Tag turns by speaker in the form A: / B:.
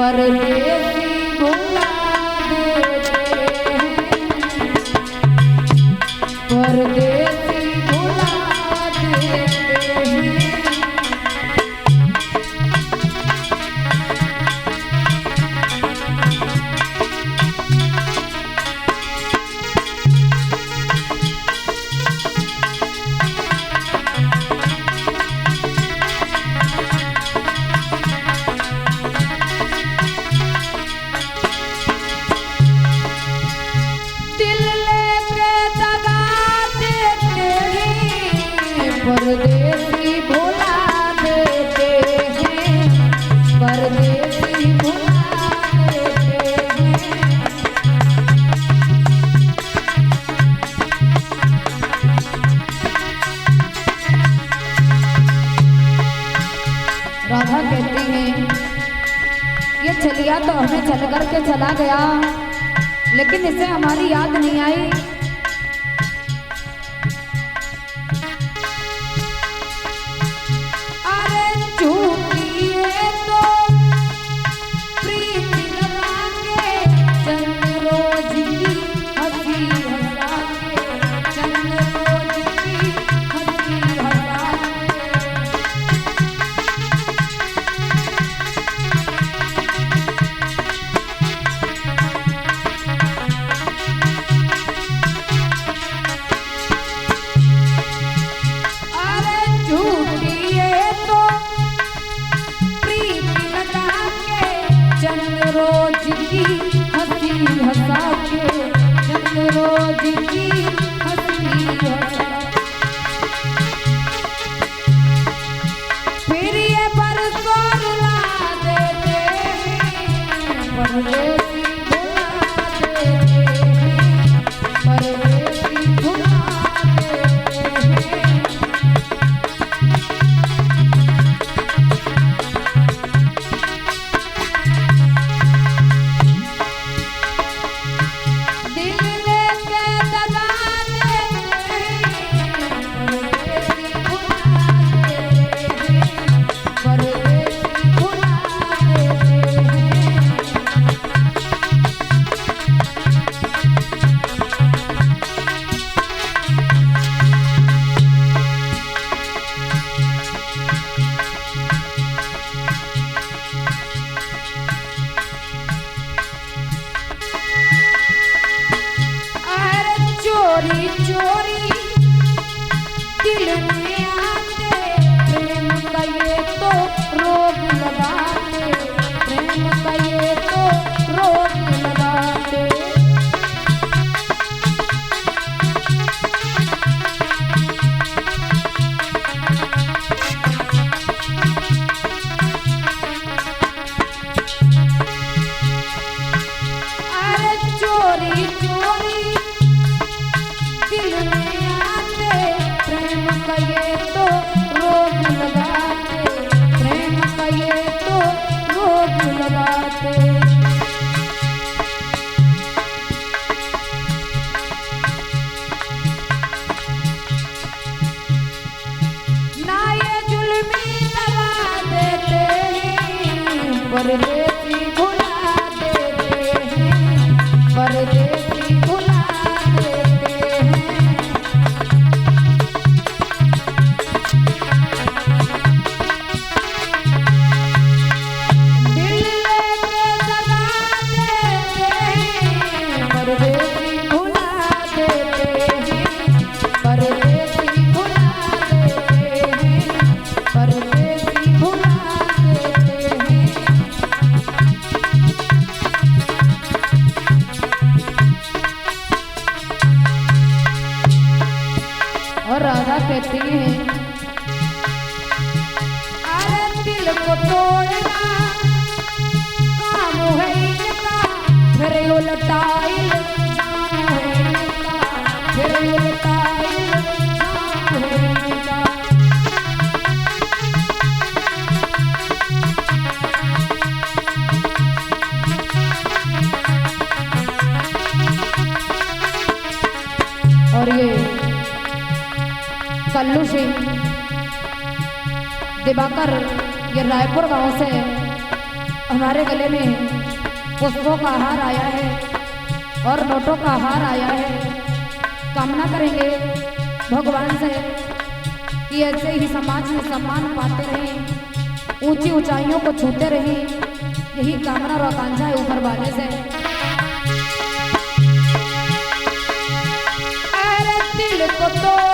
A: परदेसी भुला देते हैं, परदेसी भुला देते हैं। परदेसी भुला देते हैं, परदेसी भुला देते हैं। राधा कहती हैं ये चलिया तो हमें चल करके चला गया, लेकिन इसे हमारी याद नहीं आई। रोज की हंसी हंसा के, रोज की हंसी हंसा, फिर ये बरसों रुला देते हैं, परदेसी भुला देते हैं, परदेसी भुला देते हैं। चोरी चोरी दिल में आते, प्रेम का ये तो रोग लगाते, प्रेम का ये तो रोग लगाते। अरे चोरी चोरी दिल में आते, प्रेम का ये तो रोग लगाते, प्रेम का ये तो रोग लगाते। ना ये जुल्मी लगा देते हैं, परदेसी भुला देते हैं, परदेसी भुला देते हैं। और राधा कहती है अरे दिल को तोड़ना काम है इनका, फिर उलटाइल जाम है इनका, फिर उलटाइल जाम है इनका। और ये कल्लू सिंह दिवाकर ये रायपुर गांव से हमारे गले में पुष्पों का हार आया है और नोटों का हार आया है। कामना करेंगे भगवान से कि ऐसे ही समाज में सम्मान पाते रहें, ऊंची ऊंचाइयों को छूते रहें। यही कामना और आकांक्षा है ऊपर वाले से। अरे दिल को तो